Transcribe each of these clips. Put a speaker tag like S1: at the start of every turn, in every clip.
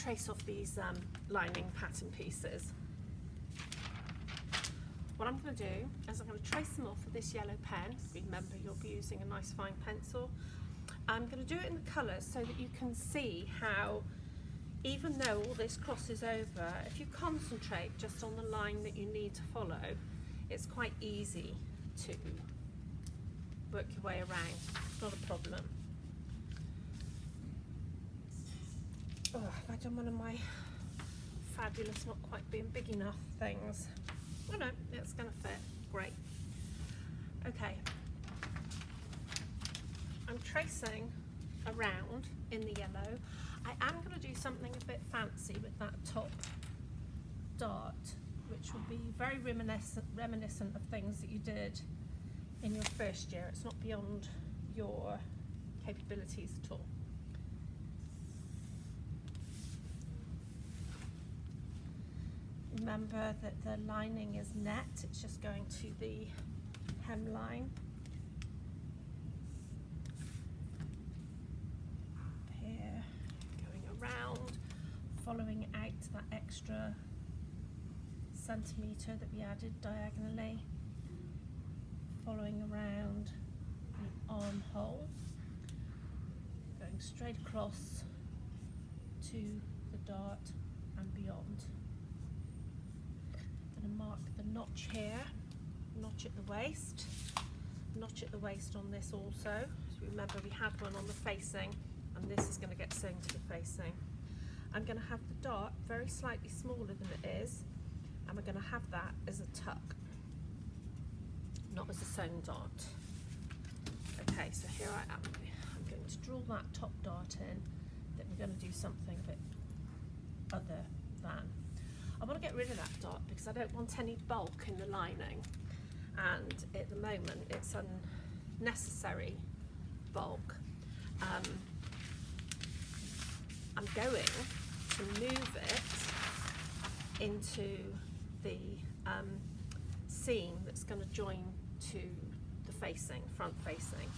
S1: trace off these lining pattern pieces. What I'm going to do is I'm going to trace them off with this yellow pen. Remember, you'll be using a nice fine pencil. I'm going to do it in the colours so that you can see how, even though all this crosses over, if you concentrate just on the line that you need to follow, it's quite easy to work your way around. It's not a problem. Oh, have I done one of my fabulous, not quite being big enough things? Oh no, it's going to fit. Great. Okay. I'm tracing around in the yellow. I am going to do something a bit fancy with that top dart, which will be very reminiscent of things that you did in your first year. It's not beyond your capabilities at all. Remember that the lining is net, it's just going to the hemline. Here, going around, following out that extra centimetre that we added diagonally, following around the armhole, going straight across to the dart and beyond. And mark the notch here, notch at the waist on this also. So remember, we had one on the facing, and this is going to get sewn to the facing. I'm going to have the dart very slightly smaller than it is, and we're going to have that as a tuck, not as a sewn dart. Okay, so here I am. I'm going to draw that top dart in, then we're going to do something a bit other than. I want to get rid of that dart because I don't want any bulk in the lining, and at the moment it's unnecessary bulk. I'm going to move it into the seam that's going to join to the facing, front facing.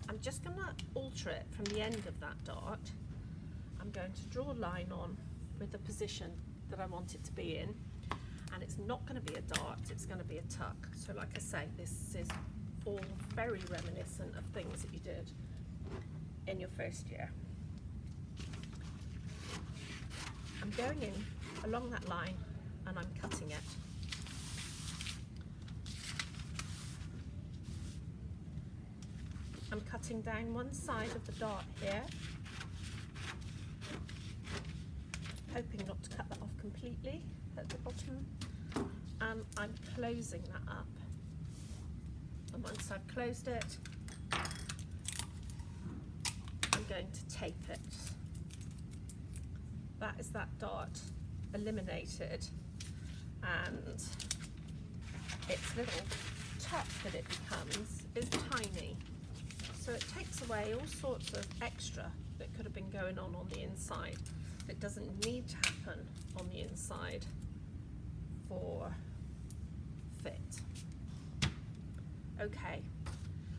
S1: I'm just going to alter it from the end of that dart. I'm going to draw a line on with the position that I want it to be in, and it's not going to be a dart, it's going to be a tuck. So like I say, this is all very reminiscent of things that you did in your first year. I'm going in along that line and I'm cutting it. I'm cutting down one side of the dart here, hoping not to cut that off completely at the bottom, and I'm closing that up. And once I've closed it, I'm going to tape it. That is that dart eliminated, and its little tuck that it becomes is tiny. So it takes away all sorts of extra that could have been going on the inside. It doesn't need to happen on the inside for fit. Okay,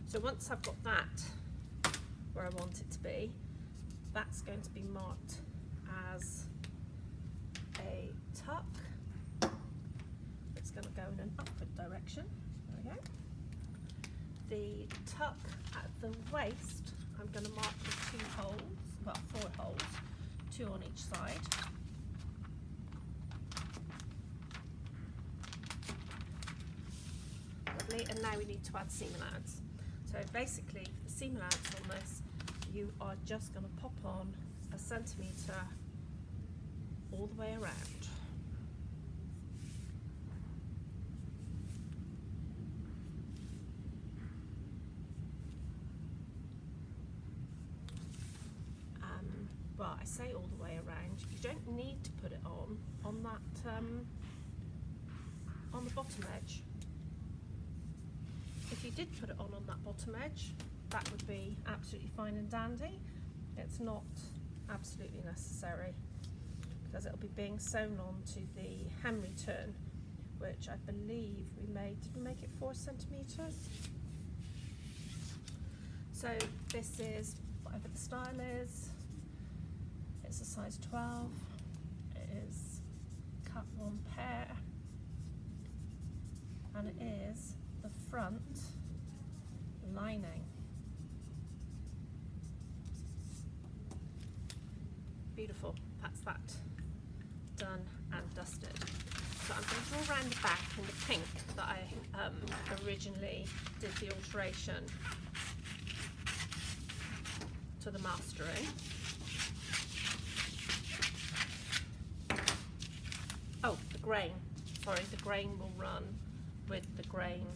S1: so once I've got that where I want it to be, that's going to be marked as a tuck. It's going to go in an upward direction. There we go. The tuck at the waist, I'm going to mark with 2 holes, well 4 holes, 2 on each side. Lovely, and now we need to add seam allowance. So basically, the seam allowance on this, you are just going to pop on a centimetre all the way around. Well, I say all the way around. You don't need to put it on that on the bottom edge. If you did put it on that bottom edge, that would be absolutely fine and dandy. It's not absolutely necessary because it'll be being sewn on to the hem return, which I believe we made. Did we make it 4 centimetres? So this is whatever the style is. it's a size 12. It is cut 1 pair, and it is the front lining. Beautiful, that's that done and dusted. So I'm going to draw around the back in the pink that I originally did the alteration to the mastering. Oh, the grain, sorry, the grain will run with the grain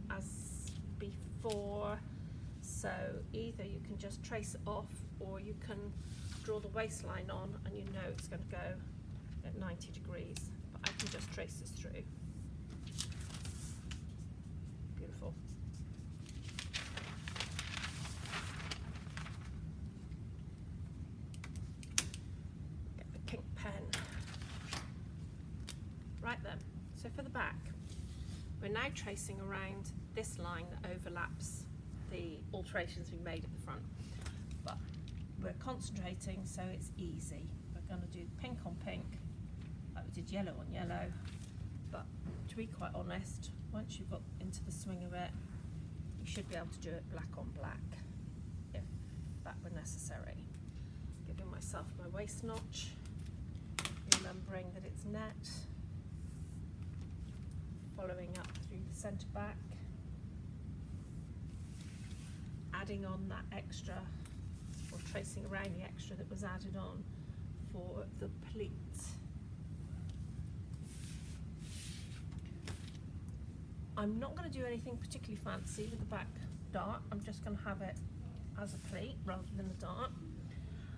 S1: as before, so either you can just trace it off or you can draw the waistline on and you know it's going to go at 90 degrees, but I can just trace this through. Beautiful. Get the pink pen. Right then, so for the back, we're now tracing around this line that overlaps the alterations we made at the front, but we're concentrating so it's easy. We're going to do pink on pink, like we did yellow on yellow, but to be quite honest, once you've got into the swing of it, you should be able to do it black on black if that were necessary. Giving myself my waist notch, remembering that it's net, following up through the centre back, adding on that extra, or tracing around the extra that was added on for the pleat. I'm not going to do anything particularly fancy with the back dart. I'm just going to have it as a pleat rather than a dart.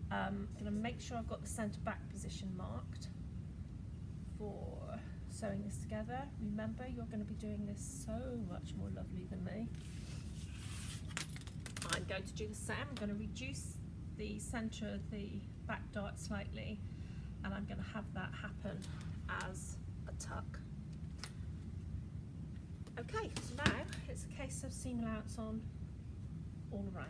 S1: I'm going to make sure I've got the centre back position marked for sewing this together. Remember, you're going to be doing this so much more lovely than me. I'm going to do the same. I'm going to reduce the centre of the back dart slightly, and I'm going to have that happen as a tuck. Okay, so now it's a case of seam allowance on all around.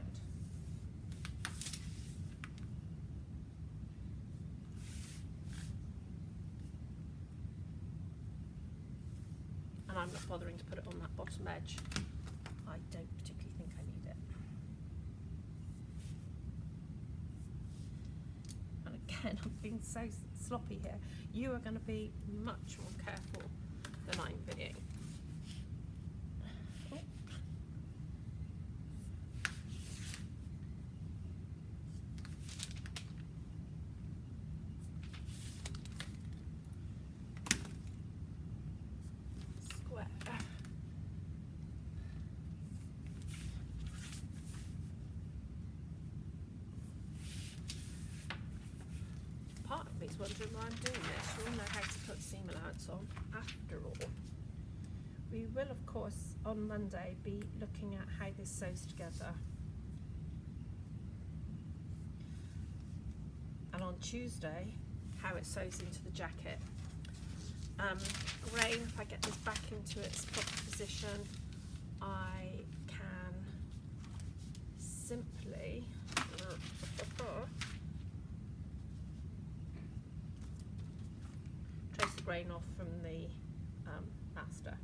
S1: And I'm not bothering to put it on that bottom edge. I don't particularly think I need it. And again, I'm being so sloppy here. You are going to be much more careful than I'm being. Part of me is wondering why I'm doing this. You'll know how to put seam allowance on after all. We will, of course, on Monday be looking at how this sews together. And on Tuesday, how it sews into the jacket. Grain, if I get this back into its proper position, I can simply trace the grain off from the master.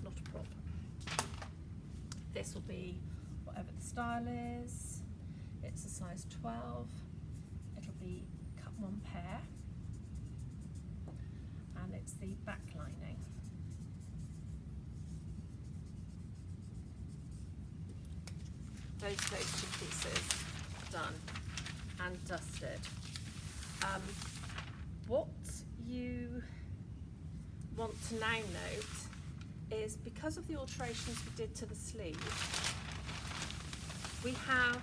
S1: Not a problem. This will be whatever the style is. It's a size 12. It'll be cut 1 pair, and it's the back lining. Those 2 pieces done and dusted. What you want to now note is, because of the alterations we did to the sleeve, we have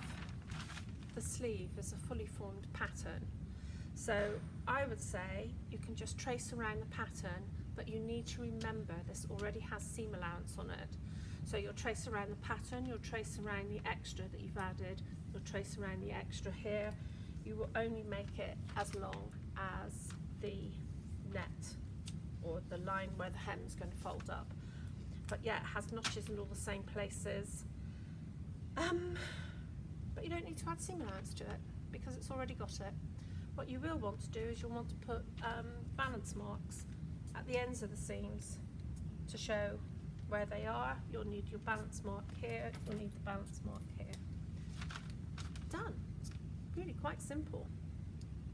S1: the sleeve as a fully formed pattern. So I would say you can just trace around the pattern, but you need to remember this already has seam allowance on it. So you'll trace around the pattern, you'll trace around the extra that you've added, you'll trace around the extra here. You will only make it as long as the net, or the line where the hem is going to fold up. But yeah, it has notches in all the same places. But but you don't need to add seam allowance to it because it's already got it. What you will want to do is you'll want to put balance marks at the ends of the seams to show where they are. You'll need your balance mark here, you'll need the balance mark here. Done. It's really quite simple.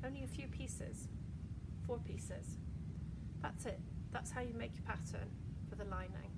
S1: Only a few pieces, 4 pieces. That's it. That's how you make your pattern for the lining.